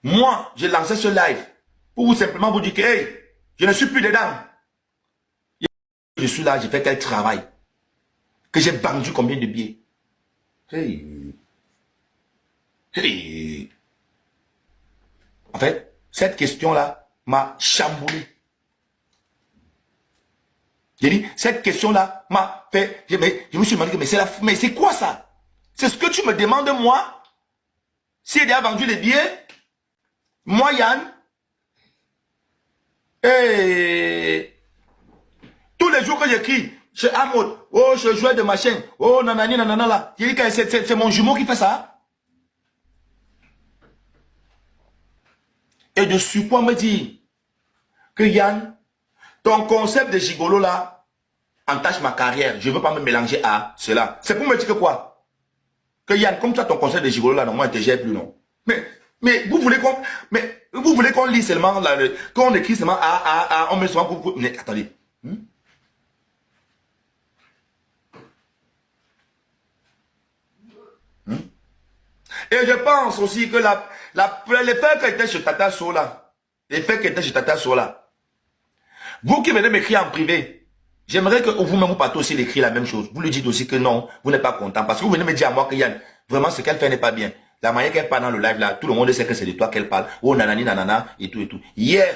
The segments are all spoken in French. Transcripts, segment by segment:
Moi, j'ai lancé ce live pour vous simplement vous dire que hey, je ne suis plus dedans. Je suis là, j'ai fait quel travail. Que j'ai vendu combien de billets. Hey. Hey. En fait, cette question-là m'a chamboulé. J'ai dit, cette question-là m'a fait... Je me suis demandé, mais c'est quoi ça? C'est ce que tu me demandes, moi? Si il a vendu les billets, moi, Yann, et tous les jours que j'écris, chez Amod, oh, je jouais de machin, oh, nanani, nanana, là. J'ai dit que c'est mon jumeau qui fait ça. Et de surcroît me dit que Yann, ton concept de gigolo là, entache ma carrière. Je ne veux pas me mélanger à cela. C'est pour me dire que quoi? Que Yann, comme tu as ton concept de gigolo là, non, moi, je ne te gère plus, non. Mais vous voulez qu'on lit seulement, qu'on écrit seulement on met seulement pour... Mais attendez. Et je pense aussi que les faits qui étaient chez Tata Sola, vous qui venez m'écrire en privé, j'aimerais que vous-même vous partez aussi l'écrire la même chose. Vous lui dites aussi que non, vous n'êtes pas content. Parce que vous venez me dire à moi que Yann, vraiment ce qu'elle fait n'est pas bien. La manière qu'elle parle dans le live là, tout le monde sait que c'est de toi qu'elle parle. Oh nanani nanana et tout et tout. Hier,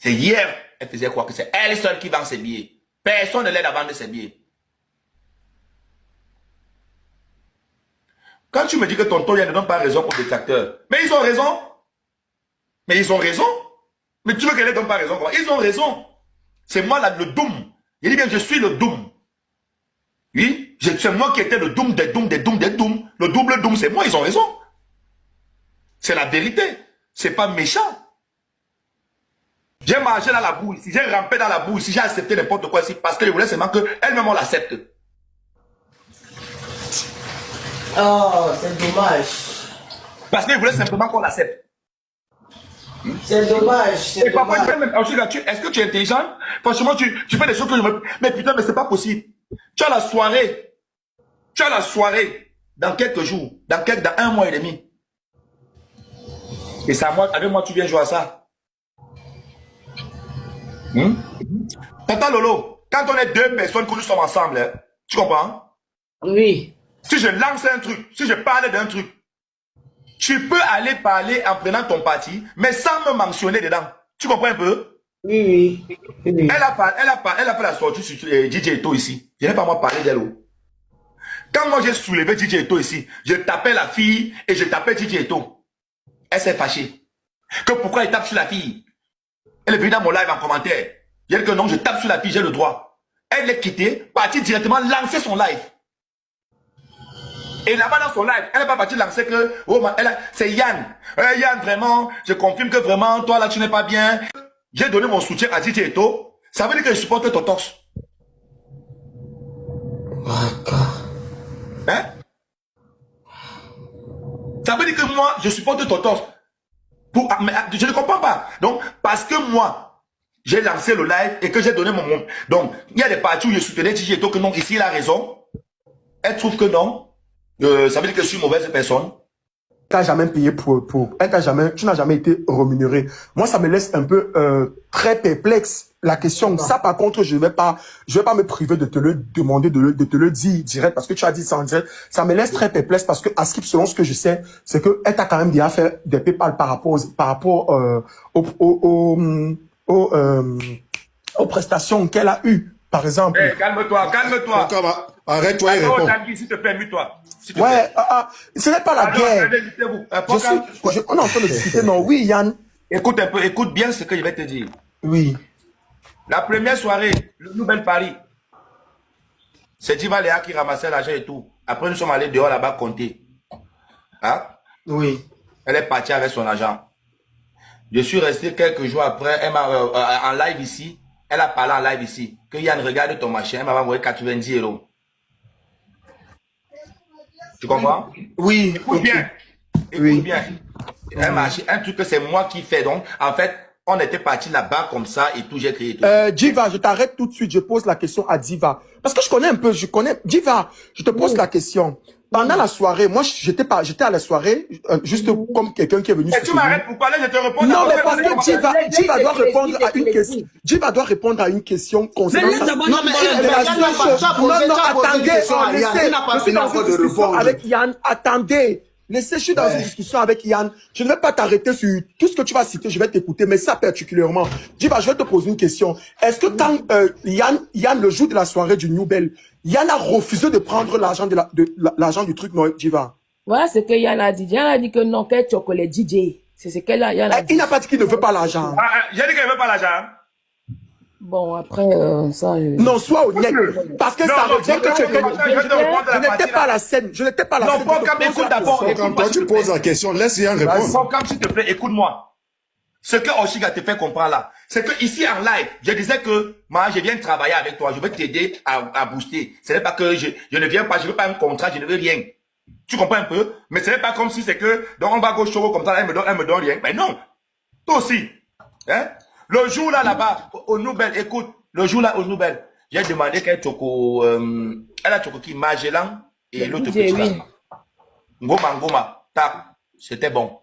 elle faisait croire que c'est elle seule qui vend ses billets. Personne ne l'aide à vendre ses billets. Quand tu me dis que tonton Yann ne donne pas raison aux détracteurs, mais ils ont raison. Mais ils ont raison. Mais tu veux qu'elle ne donne pas raison? Comment? Ils ont raison. C'est moi là, le doom. Il dit bien, je suis le doom. Oui, c'est moi qui étais le doom des dooms, des dooms, des dooms. Le double doom, c'est moi, ils ont raison. C'est la vérité. C'est pas méchant. J'ai marché dans la boue ici, j'ai rampé dans la boue ici, j'ai accepté n'importe quoi ici parce que je voulais seulement qu'elle-même on l'accepte. Oh, c'est dommage. Parce que je voulais simplement qu'on l'accepte. C'est dommage. Et parfois, est-ce que tu es intelligent? Franchement, tu fais des choses que je me... Mais putain, mais c'est pas possible. Tu as la soirée. Dans quelques jours. Dans 1 mois et demi. Et c'est à moi, avec moi, tu viens jouer à ça. Tata Lolo, quand on est 2 personnes que nous sommes ensemble, hein, tu comprends? Oui. Si je lance un truc, si je parle d'un truc, tu peux aller parler en prenant ton parti, mais sans me mentionner dedans. Tu comprends un peu? Oui. Elle a fait la sortie sur DJ Eto ici. Je n'ai pas moi parlé d'elle. Quand moi j'ai soulevé DJ Eto ici, je tapais la fille et je tapais DJ Eto. Elle s'est fâchée. Que pourquoi il tape sur la fille? Elle est venue dans mon live en commentaire. Il a dit que non, je tape sur la fille, j'ai le droit. Elle l'a quitté, partie directement lancer son live. Et là-bas dans son live, elle n'est pas partie lancer que oh, c'est Yann. Yann, vraiment, je confirme que vraiment, toi là, tu n'es pas bien. J'ai donné mon soutien à DJ Eto. Ça veut dire que je supporte ton torse. Hein? Ça veut dire que moi, je supporte ton torse. Je ne comprends pas. Donc, parce que moi, j'ai lancé le live et que j'ai donné mon... Donc, il y a des parties où je soutenais DJ Eto que non, ici, il a raison. Elle trouve que non. Ça veut dire que je suis une mauvaise personne. T'as jamais payé tu n'as jamais été rémunéré. Moi, ça me laisse un peu très perplexe la question. Ça, par contre, je vais pas me priver de te le demander, de te le dire direct parce que tu as dit ça en direct. Ça me laisse très perplexe parce que Askip, selon ce que je sais, c'est que elle t'a quand même déjà fait des PayPal par rapport aux prestations qu'elle a eues. Par exemple. Hey, calme-toi. Arrête-toi et réponds. S'il te plaît, mute-toi. Ouais, ce n'est pas la guerre. On est en train de discuter, non? Oui, Yann. Écoute un peu, écoute bien ce que je vais te dire. Oui. La première soirée, le Nouvelle Paris, c'est Diva Léa qui ramassait l'argent et tout. Après, nous sommes allés dehors là-bas compter. Hein? Oui. Elle est partie avec son argent. Je suis resté quelques jours après, elle m'a en live ici. Elle a parlé en live ici. Que Yann, regarde ton machin, elle m'a envoyé 90 €. Tu comprends? Oui. Écoute bien. Écoute bien. Elle m'a acheté un truc que c'est moi qui fais. Donc, en fait, on était parti là-bas comme ça et tout, j'ai créé tout. Diva, je t'arrête tout de suite. Je pose la question à Diva. Parce que je connais un peu, Diva, je te pose la question. pendant la soirée, moi, j'étais à la soirée, juste comme quelqu'un qui est venu. Et tu m'arrêtes pour parler, je te réponds. Non, mais parce que Diva doit répondre à une question. Diva doit répondre à une question concernant sa... Non, Non, attendez, je suis dans une discussion avec Yann, attendez. Laissez, je suis dans une discussion avec Yann. Je ne vais pas t'arrêter sur tout ce que tu vas citer, je vais t'écouter, mais ça particulièrement. Diva, je vais te poser une question. Est-ce que quand Yann, le jour de la soirée du New Bell, Yann a refusé de prendre l'argent l'argent du truc, non, Diva? Voilà ce que Yann a dit. Yann a dit que non, qu'elle choque les DJ. C'est ce qu'elle a, Yann a dit. Il n'a pas dit qu'il ne veut pas l'argent. J'ai dit qu'elle ne veut pas l'argent. Bon, après, ça... Non, sois honnête. Parce que ça revient que je n'étais pas à la scène. Je n'étais pas à la scène. Non, Pocam, écoute d'abord. Quand tu poses la question, laisse Yann répondre. Pocam, s'il te plaît, écoute-moi. Ce que Oshiga te fait comprendre là, c'est que ici en live, je disais que moi, je viens travailler avec toi, je veux t'aider à booster. Ce n'est pas que je ne viens pas, je ne veux pas un contrat, je ne veux rien. Tu comprends un peu? Mais ce n'est pas comme si c'est que, donc on va gauche comme ça, elle me donne rien. Mais non. Toi aussi. Hein? Le jour là-bas, au Noubel, écoute, le jour là au Noubel, j'ai demandé qu'elle choco, elle a choco qui Magellan et l'autre petit là. Ngoma, tac, c'était bon.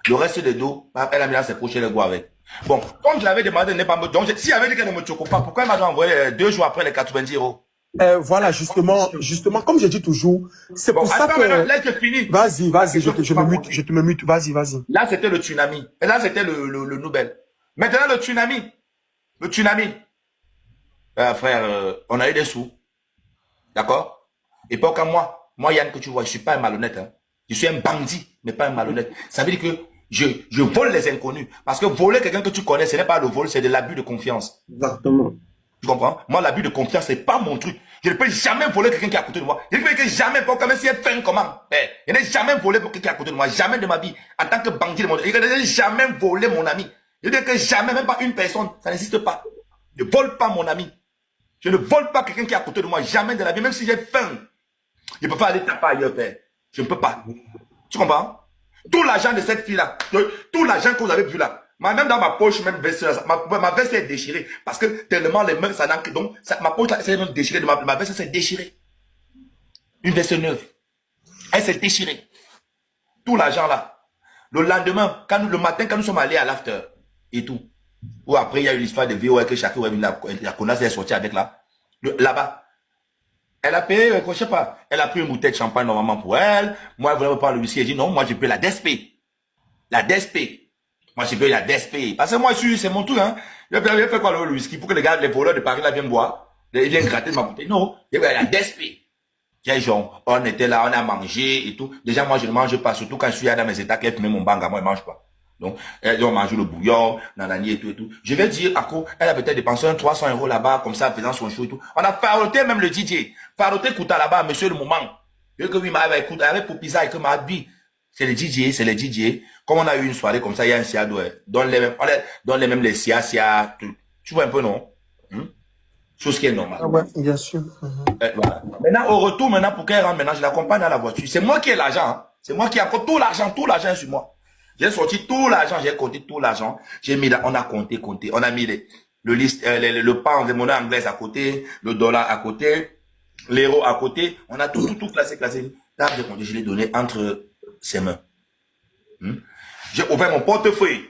Le reste de dos, elle a mis dans ses poches, elle go avec. Bon, comme je l'avais demandé, elle n'est pas me, donc si elle avait dit qu'elle ne me choco pas, pourquoi elle m'a envoyé 2 jours après les 90 €? Voilà, justement, comme je dis toujours, c'est pour ça que... Là, je finis. Vas-y, je te mute, vas-y. Là, c'était le tsunami. Et là, c'était le Nobel. Maintenant, le tsunami. Frère, on a eu des sous. D'accord? Et pas comme moi, Yann, que tu vois, je suis pas un malhonnête. Hein. Je suis un bandit, mais pas un malhonnête. Ça veut dire que je vole les inconnus. Parce que voler quelqu'un que tu connais, ce n'est pas le vol, c'est de l'abus de confiance. Exactement. Tu comprends? Moi, l'abus de confiance, c'est pas mon truc. Je ne peux jamais voler quelqu'un qui est à côté de moi. Je ne peux jamais, pour quand même si elle fait un comment. Je n'ai jamais volé quelqu'un qui est à côté de moi. Jamais de ma vie. En tant que bandit de mon je n'ai jamais volé mon ami. Je dis que jamais, même pas une personne. Ça n'existe pas. Je ne vole pas mon ami. Je ne vole pas quelqu'un qui est à côté de moi. Jamais de la vie. Même si j'ai faim. Je ne peux pas aller taper ailleurs, père. Je ne peux pas. Tu comprends? Tout l'argent de cette fille-là, tout l'argent que vous avez vu là, même dans ma poche, même veste, ma veste est déchirée. Parce que tellement les mains, ça n'encre. Donc, ma poche là, c'est même déchirée. Ma veste s'est déchirée. Une veste neuve. Elle s'est déchirée. Tout l'argent là. Le lendemain, le matin, quand nous sommes allés à l'after et tout, ou après, il y a eu l'histoire de VOR que chacun est venu, la connasse est sortie avec là. Là-bas. Elle a payé, je sais pas, elle a pris une bouteille de champagne normalement pour elle. Moi, elle voulait prendre le whisky. Elle dit non, moi, je paye la DSP. La DSP. Moi, je paye la DSP. Parce que moi, c'est mon tour, hein. Je vais faire quoi le whisky pour que les gars, les voleurs de Paris, là, viennent boire. Ils viennent gratter de ma bouteille. Non, je paye la DSP. J'ai genre, on était là, on a mangé et tout. Déjà, moi, je ne mange pas, surtout quand je suis dans mes états, qu'elle fume mon banga, moi, je ne mange pas. Donc, elle doit manger le bouillon, nanani et tout et tout. Je vais dire, à quoi, elle a peut-être dépensé 300 € là-bas, comme ça, en faisant son show et tout. On a faroté même le DJ. Faroté Kouta là-bas, monsieur le moment. Et que oui, m'avait écouté, avec pour pizza et que m'a dit, c'est les DJ. Comme on a eu une soirée comme ça, il y a un siado, donne les mêmes les sia, tout. Tu vois un peu, non? Chose qui est normale. Ah ouais, bien sûr. Voilà. Maintenant, au retour, pour qu'elle rentre, je l'accompagne dans la voiture. C'est moi qui ai l'argent, hein. C'est moi qui ai tout l'argent est sur moi. J'ai sorti tout l'argent, j'ai compté tout l'argent. J'ai mis là, on a compté. On a mis le pound de monnaie anglaise à côté, le dollar à côté, l'euro à côté. On a tout classé. Là, j'ai compté, je l'ai donné entre ses mains. J'ai ouvert mon portefeuille.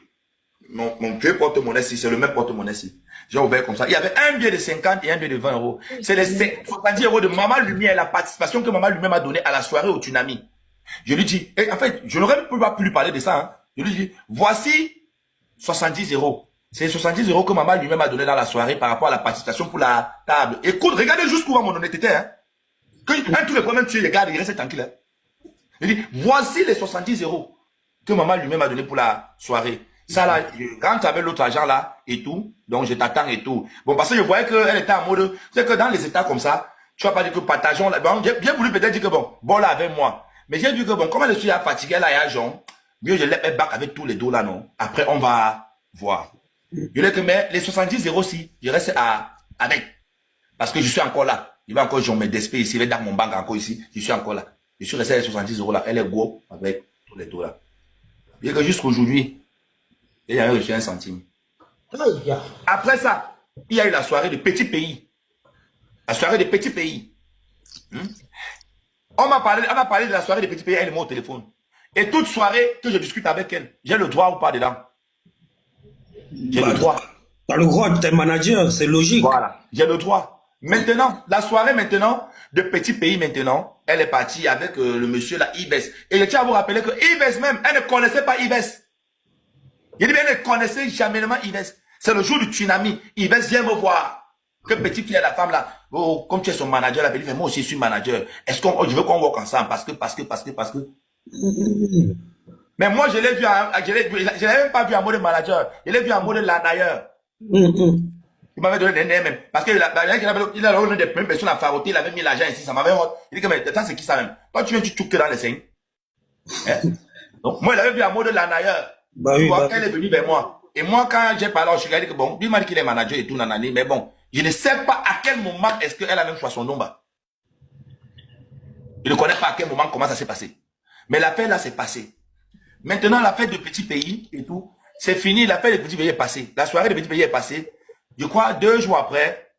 Mon vieux porte-monnaie, c'est le même porte-monnaie-ci. J'ai ouvert comme ça. Il y avait un billet de 50 et un billet de 20 €. C'est les 70 € de Maman Lumière, la participation que Maman Lumière m'a donnée à la soirée au Tsunami. Je lui dis, en fait, je n'aurais pas pu lui parler de ça. Hein. Je lui dis, voici 70 €. C'est 70 € que Maman lui-même a donné dans la soirée par rapport à la participation pour la table. Écoute, regardez jusqu'où va mon honnêteté. Hein. Un tous les problèmes, tu regardes, il reste tranquille. Hein. Je dis, voici les 70 € que Maman lui-même a donné pour la soirée. Ça là, je rentre avec l'autre argent là et tout. Donc, je t'attends et tout. Bon, parce que je voyais qu'elle était en mode, c'est que dans les états comme ça, tu vas pas dire que partageons là. Bon, j'ai bien voulu peut-être dire que bon là avec moi. Mais j'ai vu que bon, comme elle suis fatiguée là, il y a genre, mieux je l'ai fait back avec tous les dos là, non. Après, on va voir. Je dis que, mais les 70 € si, je reste avec. Parce que je suis encore là. Il va encore, je mes DSP ici, il va dans mon banque encore ici. Je suis encore là. Je suis resté à les 70 € là. Elle est go avec tous les dos là. Je dis que jusqu'aujourd'hui, il y a reçu 1 centime. Après ça, il y a eu la soirée de petits pays. La soirée des petits pays. On a parlé de la soirée des petits pays, elle est moi au téléphone. Et toute soirée que je discute avec elle, j'ai le droit ou pas dedans? J'ai le droit. T'as le droit, t'es manager, c'est logique. Voilà, j'ai le droit. Maintenant, la soirée maintenant, de petits pays maintenant, elle est partie avec le monsieur là, Ives. Et je tiens à vous rappeler que Ives même, elle ne connaissait pas Ives. Il dit bien, elle ne connaissait jamais Ives. C'est le jour du tsunami. Ives vient me voir. Que petit fille, la femme là, oh, comme tu es son manager, elle dit, moi aussi je suis manager. Est-ce qu'on, je veux qu'on work ensemble parce que. Mais moi, je l'ai vu, je l'ai même pas vu en mode manager. Je l'ai vu en mode lanailleur. Il m'avait donné des noms même. Parce qu'il a donné des premières personnes à faroter, il avait mis l'argent ici, ça m'avait honte. Il dit que, mais attends, c'est qui ça même? Toi, tu viens, tu touques dans les seins. Hein? Donc, moi, il avait vu en mode lanailleur. Bah tu oui, vois, bah elle est venue vers moi. Et moi, quand j'ai parlé, je lui ai dit que bon, lui m'a dit qu'il est manager et tout, nanani, mais bon, je ne sais pas à quel moment est-ce qu'elle a même choisi son nom. Je ne connais pas à quel moment, comment ça s'est passé. Mais l'affaire là, c'est passé. Maintenant, la fête de petits pays et tout, c'est fini. La fête des petits pays est passée. La soirée des petits pays est passée. Je crois 2 jours après,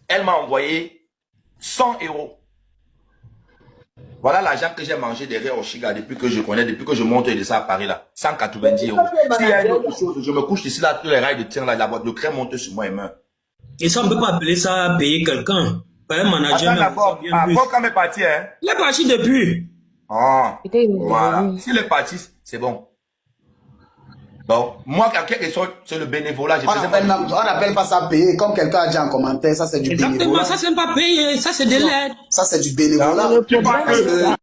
elle m'a envoyé 100 €. Voilà l'argent que j'ai mangé derrière au Chiga depuis que je connais, depuis que je monte de ça à Paris là. 190 €. S'il y a une autre chose, je me couche ici là, tous les rails de tiens là, le crème monte sur moi et meurt. Et ça, on ne peut pas appeler ça payer quelqu'un. Par un manager. Attends d'abord, avant quand est parti, hein? Il est parti depuis. Ah, voilà. S'il est parti, c'est bon. Donc, moi, en quelque sorte, c'est le bénévolat. On n'appelle pas ça payer, comme quelqu'un a dit en commentaire, ça c'est du Exactement, bénévolat. ça c'est pas payer, ça c'est de l'aide. Ça c'est du bénévolat. Tu vois que